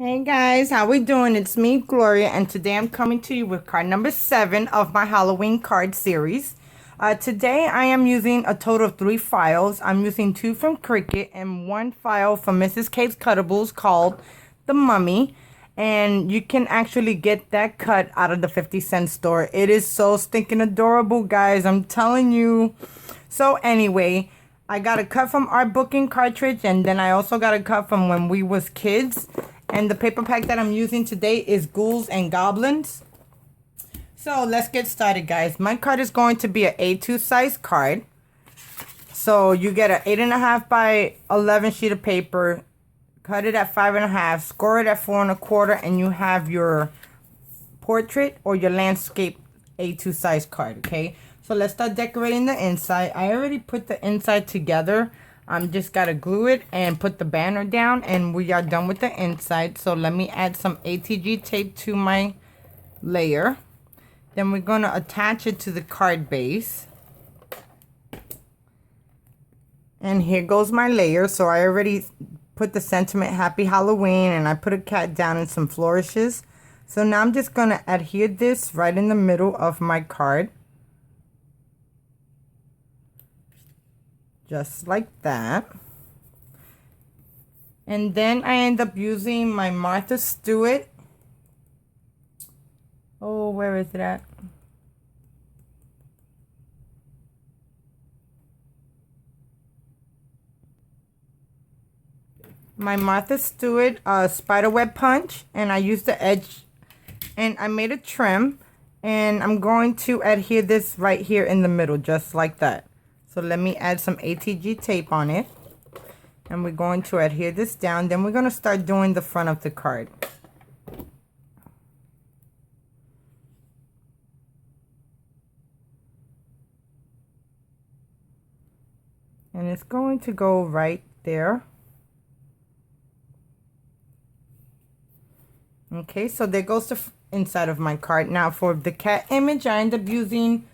Hey guys, how we doing? It's me, Gloria, and today I'm coming to you with card number 7 of my Halloween card series. Today I am using a total of 3 files. I'm using 2 from Cricut and 1 file from Mrs. K's Cuttables called The Mummy. And you can actually get that cut out of the 50-cent store. It is so stinking adorable, guys. I'm telling you. So anyway, I got a cut from our booking cartridge, and then I also got a cut from when we was kids. And the paper pack that I'm using today is Ghouls and Goblins. So let's get started, guys. My card is going to be an A2 size card. So you get an 8.5 by 11 sheet of paper, cut it at 5.5, score it at 4.25, and you have your portrait or your landscape A2 size card, okay? So let's start decorating the inside. I already put the inside together. I'm just gotta glue it and put the banner down, and we are done with the inside. So let me add some ATG tape to my layer. Then we're gonna attach it to the card base. And here goes my layer. So I already put the sentiment Happy Halloween, and I put a cat down and some flourishes. So now I'm just gonna adhere this right in the middle of my card. Just like that. And then I end up using my Martha Stewart. Oh, where is it at? My Martha Stewart spiderweb punch, and I used the edge, and I made a trim, and I'm going to adhere this right here in the middle, just like that. So let me add some ATG tape on it, and we're going to adhere this down. Then we're going to start doing the front of the card. And it's going to go right there. Okay, so there goes the inside of my card. Now for the cat image, I end up using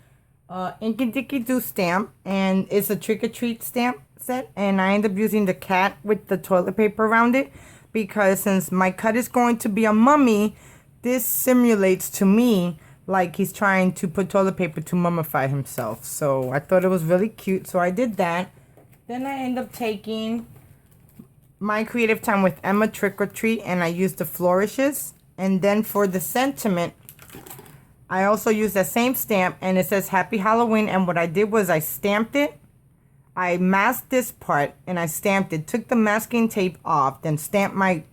Inky Dinky Doo stamp, and it's a trick or treat stamp set, and I end up using the cat with the toilet paper around it, because since my cut is going to be a mummy, this simulates to me like he's trying to put toilet paper to mummify himself. So I thought it was really cute, so I did that. Then I end up taking my creative time with Emma Trick or Treat, and I used the flourishes. And then for the sentiment, I also used that same stamp, and it says Happy Halloween. And what I did was I stamped it. I masked this part, and I stamped it. Took the masking tape off, then stamped my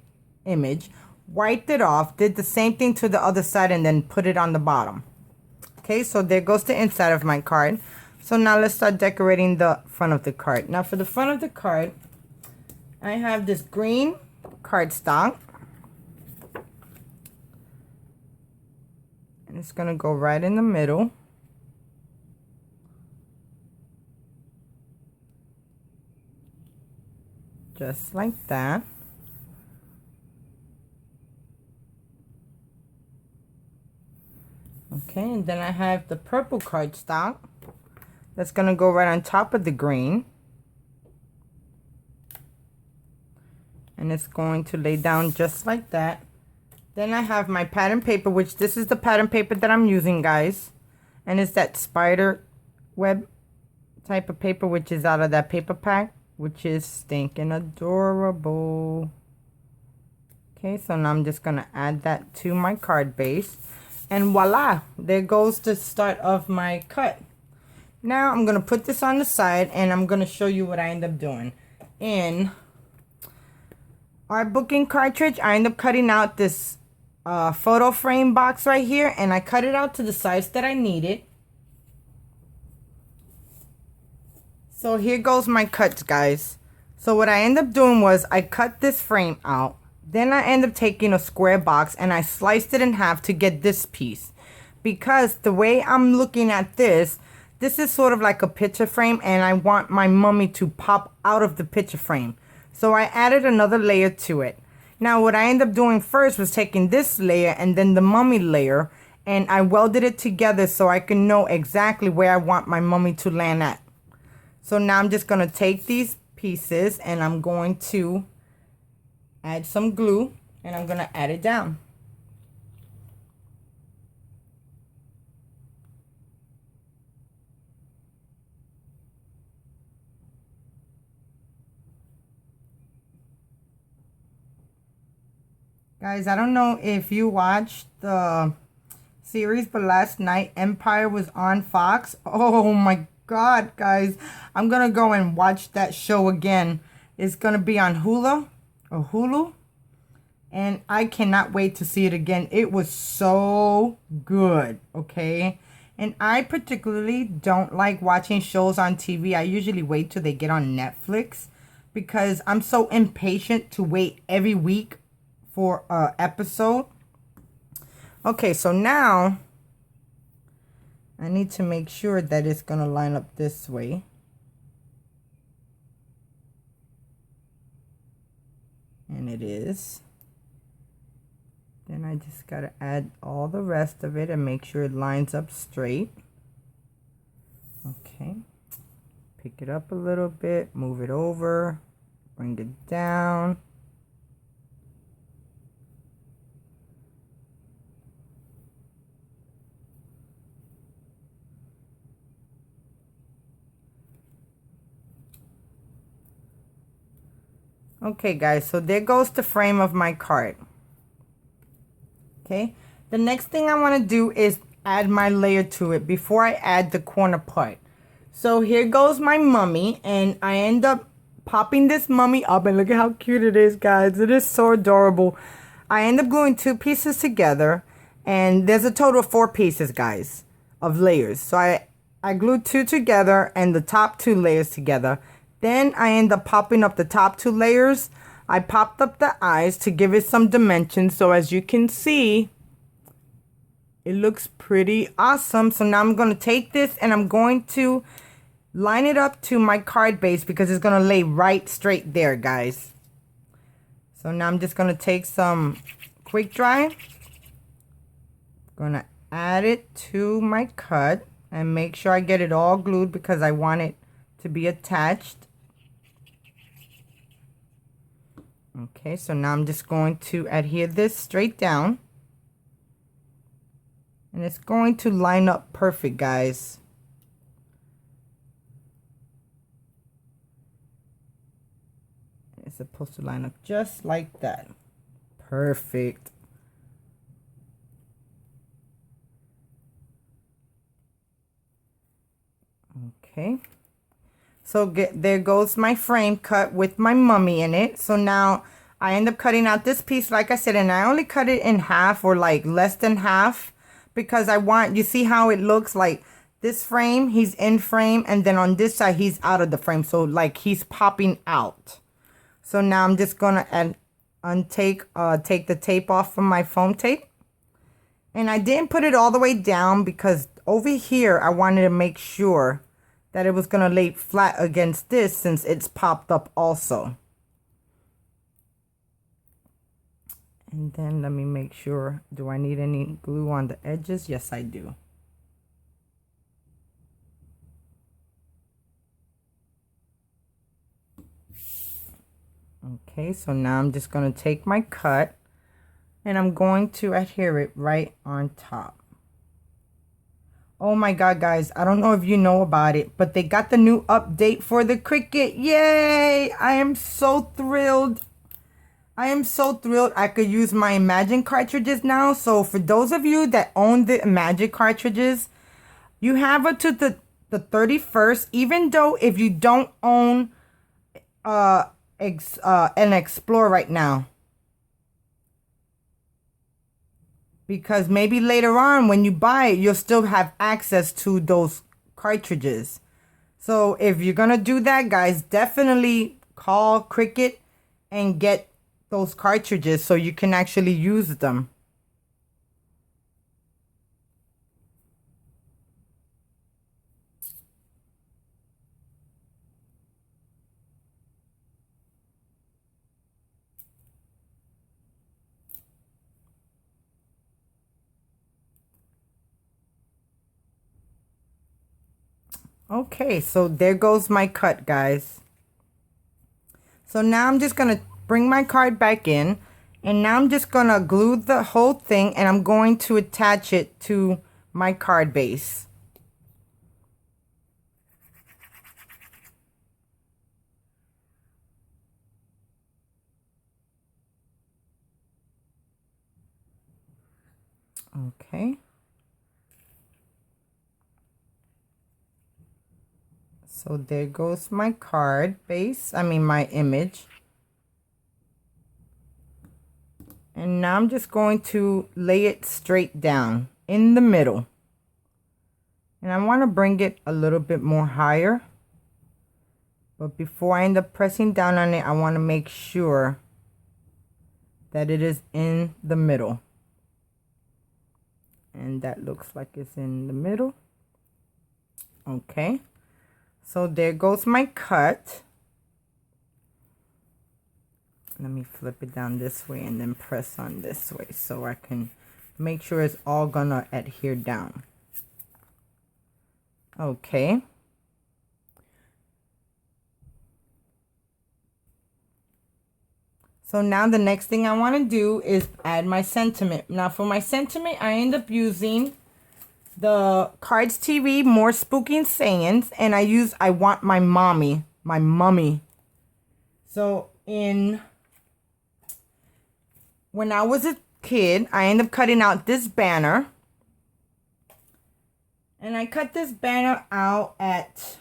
image, wiped it off, did the same thing to the other side, and then put it on the bottom. Okay, so there goes the inside of my card. So now let's start decorating the front of the card. Now for the front of the card, I have this green cardstock. And it's going to go right in the middle. Just like that. Okay, and then I have the purple cardstock. That's going to go right on top of the green. And it's going to lay down just like that. Then I have my pattern paper, which this is the pattern paper that I'm using, guys. And it's that spider web type of paper, which is out of that paper pack, which is stinking adorable. Okay, so now I'm just going to add that to my card base. And voila, there goes the start of my cut. Now I'm going to put this on the side, and I'm going to show you what I end up doing. In our booking cartridge, I end up cutting out this photo frame box right here, and I cut it out to the size that I needed. So here goes my cuts, guys. So what I end up doing was I cut this frame out. Then I end up taking a square box, and I sliced it in half to get this piece. Because the way I'm looking at this is sort of like a picture frame, and I want my mummy to pop out of the picture frame. So I added another layer to it. Now what I ended up doing first was taking this layer and then the mummy layer, and I welded it together so I can know exactly where I want my mummy to land at. So now I'm just going to take these pieces, and I'm going to add some glue And I'm going to add it down. Guys, I don't know if you watched the series, but last night Empire was on Fox. Oh my God, guys. I'm going to go and watch that show again. It's going to be on Hulu. And I cannot wait to see it again. It was so good, okay? And I particularly don't like watching shows on TV. I usually wait till they get on Netflix because I'm so impatient to wait every week for an episode. Okay, so now I need to make sure that it's going to line up this way. And it is. Then I just got to add all the rest of it and make sure it lines up straight. Okay. Pick it up a little bit, move it over, bring it down. Okay, guys, so there goes the frame of my card. Okay, the next thing I want to do is add my layer to it before I add the corner part. So here goes my mummy, and I end up popping this mummy up, and look at how cute it is, guys. It is so adorable. I end up gluing 2 pieces together, and there's a total of 4 pieces, guys, of layers. So I glued 2 together and the top 2 layers together. Then I end up popping up the top 2 layers. I popped up the eyes to give it some dimensions. So as you can see, it looks pretty awesome. So now I'm going to take this and I'm going to line it up to my card base because it's going to lay right straight there, guys. So now I'm just going to take some quick dry. Going to add it to my cut and make sure I get it all glued because I want it to be attached. Okay, so now I'm just going to adhere this straight down. And it's going to line up perfect, guys. It's supposed to line up just like that. Perfect. Okay. So there goes my frame cut with my mummy in it. So now I end up cutting out this piece, like I said, and I only cut it in half or like less than half because I want, you see how it looks like this frame, he's in frame, and then on this side, he's out of the frame. So like he's popping out. So now I'm just going to take the tape off from my foam tape. And I didn't put it all the way down because over here, I wanted to make sure that it was going to lay flat against this since it's popped up also. And then let me make sure, do I need any glue on the edges? Yes, I do. Okay, so now I'm just going to take my cut and I'm going to adhere it right on top. Oh my God, guys, I don't know if you know about it, but they got the new update for the Cricut. Yay! I am so thrilled. I am so thrilled I could use my Imagine cartridges now. So for those of you that own the Imagine cartridges, you have it to the 31st, even though if you don't own an Explorer right now. Because maybe later on when you buy it, you'll still have access to those cartridges. So if you're going to do that, guys, definitely call Cricut and get those cartridges so you can actually use them. Okay, so there goes my cut, guys. So now I'm just going to bring my card back in And now I'm just going to glue the whole thing, and I'm going to attach it to my card base. Okay. So there goes my card base, my image. And now I'm just going to lay it straight down in the middle. And I want to bring it a little bit more higher. But before I end up pressing down on it, I want to make sure that it is in the middle. And that looks like it's in the middle. Okay. So there goes my cut. Let me flip it down this way and then press on this way so I can make sure it's all gonna adhere down. Okay. So now the next thing I want to do is add my sentiment. Now for my sentiment, I end up using the Cards TV More Spooky and Sayings, and I want my mommy, my mummy. So when I was a kid, I ended up cutting out this banner. And I cut this banner out at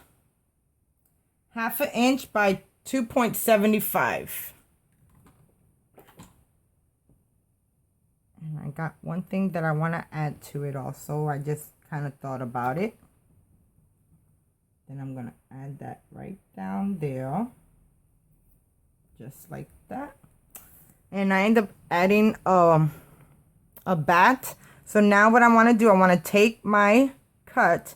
1/2 inch by 2.75. And I got one thing that I want to add to it also. I just kind of thought about it. Then I'm going to add that right down there. Just like that. And I end up adding a bat. So now what I want to do, I want to take my cut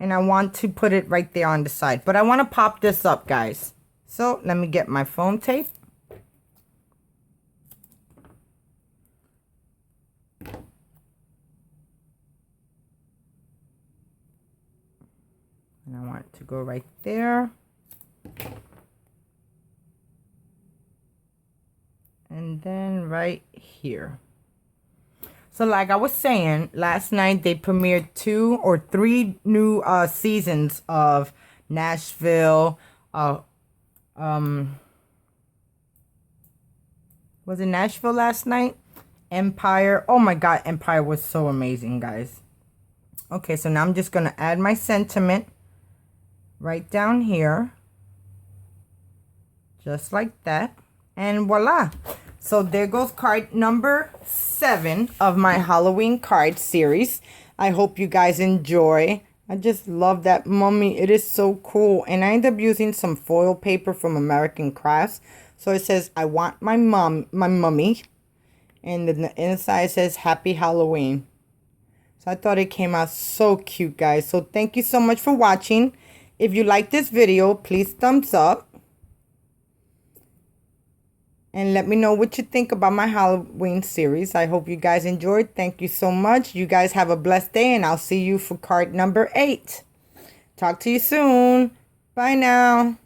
and I want to put it right there on the side. But I want to pop this up, guys. So let me get my foam tape. And I want it to go right there. And then right here. So like I was saying, last night they premiered 2 or 3 new seasons of Nashville. Was it Nashville last night? Empire. Oh my God, Empire was so amazing, guys. Okay, so now I'm just going to add my sentiment right down here. Just like that. And voila. So there goes card number 7 of my Halloween card series. I hope you guys enjoy. I just love that mummy. It is so cool. And I ended up using some foil paper from American Crafts. So it says, I want my mummy. And the inside says, Happy Halloween. So I thought it came out so cute, guys. So thank you so much for watching. If you like this video, please thumbs up. And let me know what you think about my Halloween series. I hope you guys enjoyed. Thank you so much. You guys have a blessed day, and I'll see you for card number 8. Talk to you soon. Bye now.